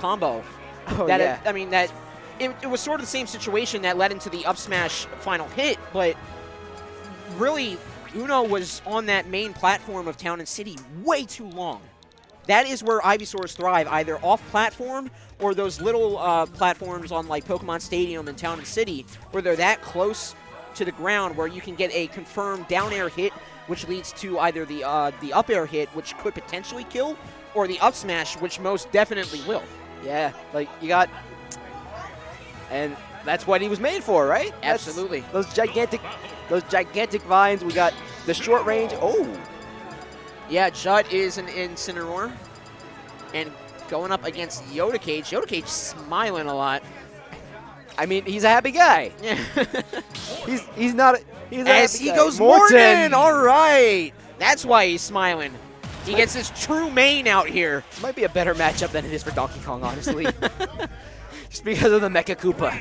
combo. Oh, that yeah. I mean, that it was sort of the same situation that led into the up smash final hit, but really, Uno was on that main platform of Town and City way too long. That is where Ivysaurs thrive, either off-platform or those little platforms on like Pokemon Stadium and Town and City, where they're that close to the ground where you can get a confirmed down air hit, which leads to either the up air hit, which could potentially kill, or the up smash, which most definitely will. Yeah, like you got, and that's what he was made for, right? Absolutely. Those gigantic vines. We got the short range. Oh, yeah, Judd is an Incineroar, and going up against Yoda Cage. Yoda Cage smiling a lot. I mean, he's a happy guy. Yeah. he's not. He's a As happy he guy. goes Morton. All right, that's why he's smiling. He gets his true main out here. This might be a better matchup than it is for Donkey Kong, honestly. Just because of the Mecha Koopa.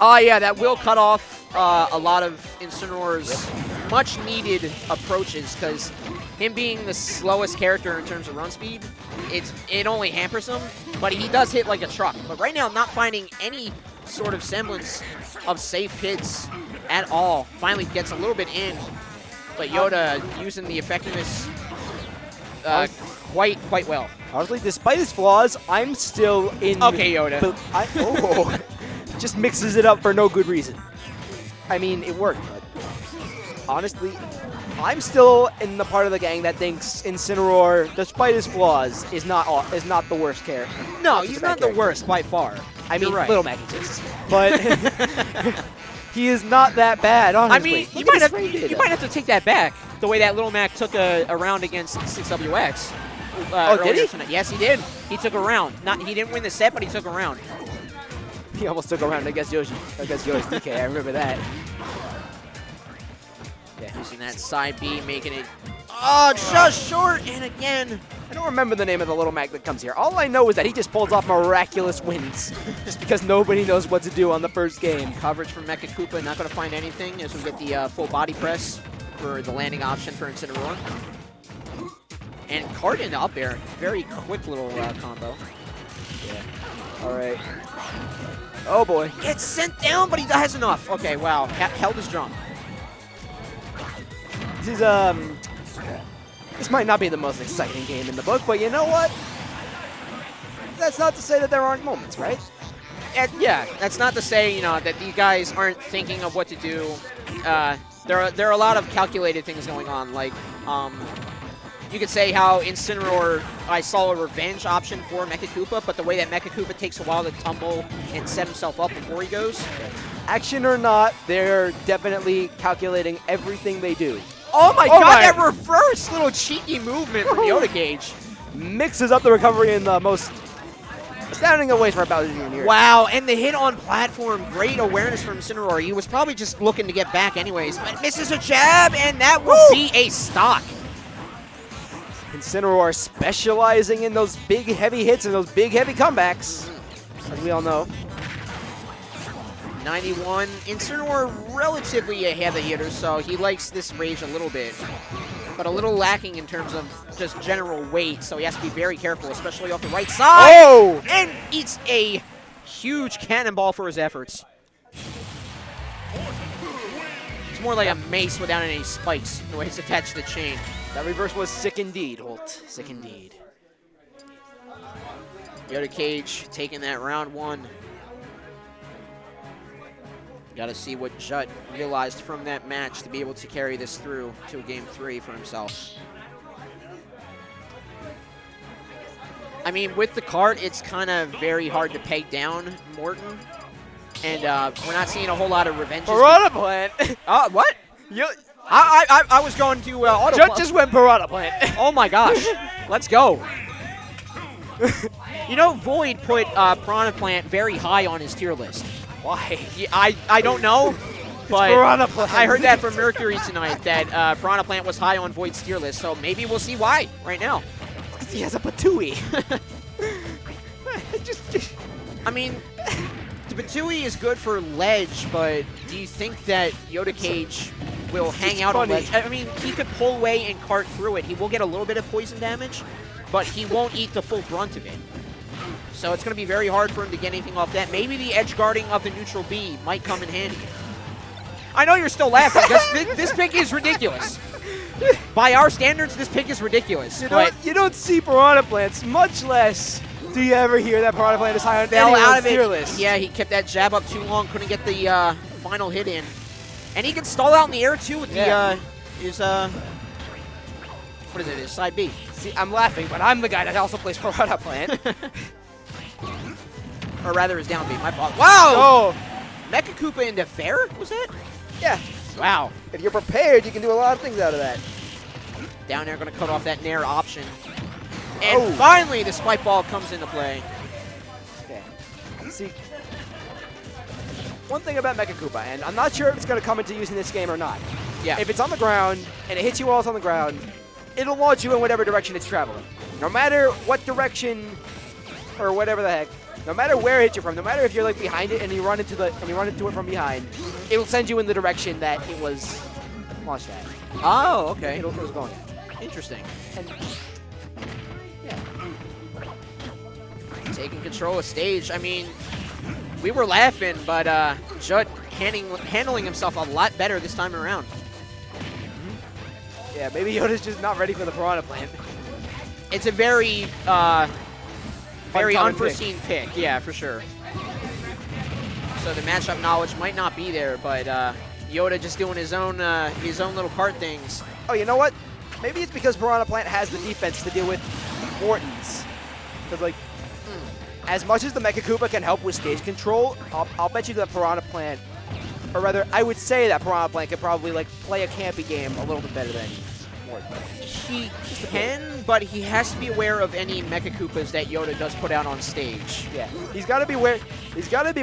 Oh, yeah, that will cut off a lot of Incineroar's much-needed approaches, because him being the slowest character in terms of run speed, it only hampers him, but he does hit like a truck. But right now, not finding any sort of semblance of safe hits at all. Finally gets a little bit in, but Yoda using the effectiveness quite well. Honestly, despite his flaws, I'm still in. Okay, Yoda. Just mixes it up for no good reason. I mean, it worked, but honestly, I'm still in the part of the gang that thinks Incineroar, despite his flaws, is not the worst character. No, he's not the worst by far. I mean, right. Little Mac exists, but he is not that bad. Honestly, I mean, you might have to take that back. The way that Little Mac took a round against 6WX. Did he? Tonight. Yes, he did. He took a round. He didn't win the set, but he took a round. He almost took a round against Yoshi. Against Yoshi's DK. I remember that. Yeah, using that side B, making it just short, and again. I don't remember the name of the Little Mac that comes here. All I know is that he just pulls off miraculous wins, just because nobody knows what to do on the first game. Coverage from Mecha Koopa, not going to find anything as we get the full body press for the landing option for Incineroar. And card into up air, very quick little combo. Yeah. All right. Oh boy. Gets sent down, but he has enough. Okay, wow. Held his jump. This is this might not be the most exciting game in the book, but you know what? That's not to say that there aren't moments, right? Yeah, that's not to say, that these guys aren't thinking of what to do. There are a lot of calculated things going on, like you could say how Incineroar, I saw a revenge option for Mecha Koopa, but the way that Mecha Koopa takes a while to tumble and set himself up before he goes. Action or not, they're definitely calculating everything they do. Oh my god, that reverse little cheeky movement from Yoda Cage. Mixes up the recovery in the most astounding of ways for Bowser Jr. Wow, and the hit on platform, great awareness from Incineroar. He was probably just looking to get back anyways, but misses a jab, and that will be a stock. Incineroar specializing in those big, heavy hits and those big, heavy comebacks, as we all know. 91. Incineroar relatively a heavy hitter, so he likes this rage a little bit, but a little lacking in terms of just general weight, so he has to be very careful, especially off the right side. Oh! And eats a huge cannonball for his efforts. It's more like a mace without any spikes, the way it's attached to the chain. That reverse was sick indeed, Holt. Sick indeed. Yoda Cage taking that round one. Got to see what Judd realized from that match to be able to carry this through to a game 3 for himself. I mean, with the card, it's kind of very hard to peg down Morton. And we're not seeing a whole lot of revenge. Piranha Plant! What? I was going to auto. Judd just went Piranha Plant. Oh my gosh. Let's go. Void put Piranha Plant very high on his tier list. Why? I don't know, but Piranha Plant. I heard that from Mercury tonight, that Piranha Plant was high on Void's tier list, so maybe we'll see why right now. He has a Patooey. I mean, the Patooey is good for ledge, but do you think that Yoda Cage will hang out on ledge? I mean, he could pull away and cart through it. He will get a little bit of poison damage, but he won't eat the full brunt of it. So it's going to be very hard for him to get anything off that. Maybe the edge guarding of the neutral B might come in handy. I know you're still laughing because this pick is ridiculous. By our standards, this pick is ridiculous. You don't see Piranha Plants, much less do you ever hear that Piranha Plant is high on anyone's tier list. Yeah, he kept that jab up too long, couldn't get the final hit in. And he can stall out in the air, too, with his side B. See, I'm laughing, but I'm the guy that also plays Piranha Plant. Or rather, his down B, my fault. Wow! Oh! Mecha Koopa into fair, was it? Yeah. Wow. If you're prepared, you can do a lot of things out of that. Down there, going to cut off that Nair option. And finally, the spike ball comes into play. Okay. See, one thing about Mecha Koopa, and I'm not sure if it's going to come into use in this game or not. Yeah. If it's on the ground, and it hits you while it's on the ground, it'll launch you in whatever direction it's traveling. No matter what direction, or whatever the heck, no matter where it hits you from, no matter if you're like behind it and you run into it from behind, it'll send you in the direction that it was launched at. Oh, okay. It was going at. Interesting. And yeah. Taking control of stage. I mean, we were laughing, but Judd handling himself a lot better this time around. Yeah, maybe Yoda's just not ready for the Piranha Plant. It's a very unforeseen pick. Yeah, for sure. So the matchup knowledge might not be there, but Yoda just doing his own little card things. Oh, you know what? Maybe it's because Piranha Plant has the defense to deal with Mortons. Because, like, as much as the Mecha Koopa can help with stage control, I'll bet you that Piranha Plant, or rather, I would say that Piranha Plant could probably, like, play a campy game a little bit better than Morton. He can, but he has to be aware of any Mecha Koopas that Yoda does put out on stage. Yeah, he's got to be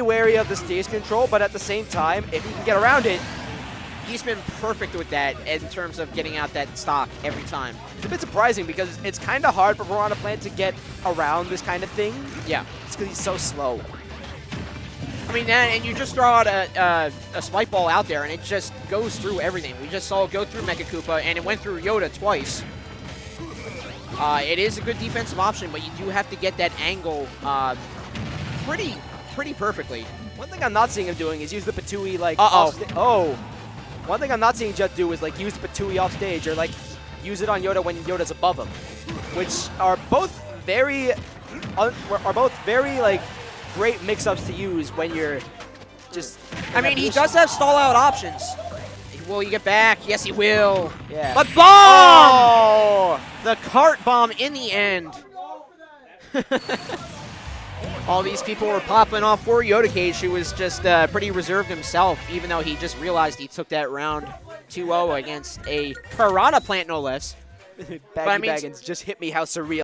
wary of the stage control, but at the same time, if he can get around it, he's been perfect with that in terms of getting out that stock every time. It's a bit surprising because it's kind of hard for Piranha Plant to get around this kind of thing. Yeah. It's because he's so slow. I mean, and you just throw out a spike ball out there, and it just goes through everything. We just saw it go through Mecha Koopa, and it went through Yoda twice. It is a good defensive option, but you do have to get that angle pretty perfectly. One thing I'm not seeing him doing is use the Patui, like, One thing I'm not seeing Judd do is, like, use the Patui off stage or, like, use it on Yoda when Yoda's above him, which are both very, like, great mix-ups to use when you're just... I mean, he does have stall-out options. Will he get back? Yes, he will. Yeah. But bomb! Oh! The cart bomb in the end. All these people were popping off for Yoda Cage, who was just pretty reserved himself, even though he just realized he took that round 2-0 against a Piranha Plant, no less. Baggins just hit me how surreal.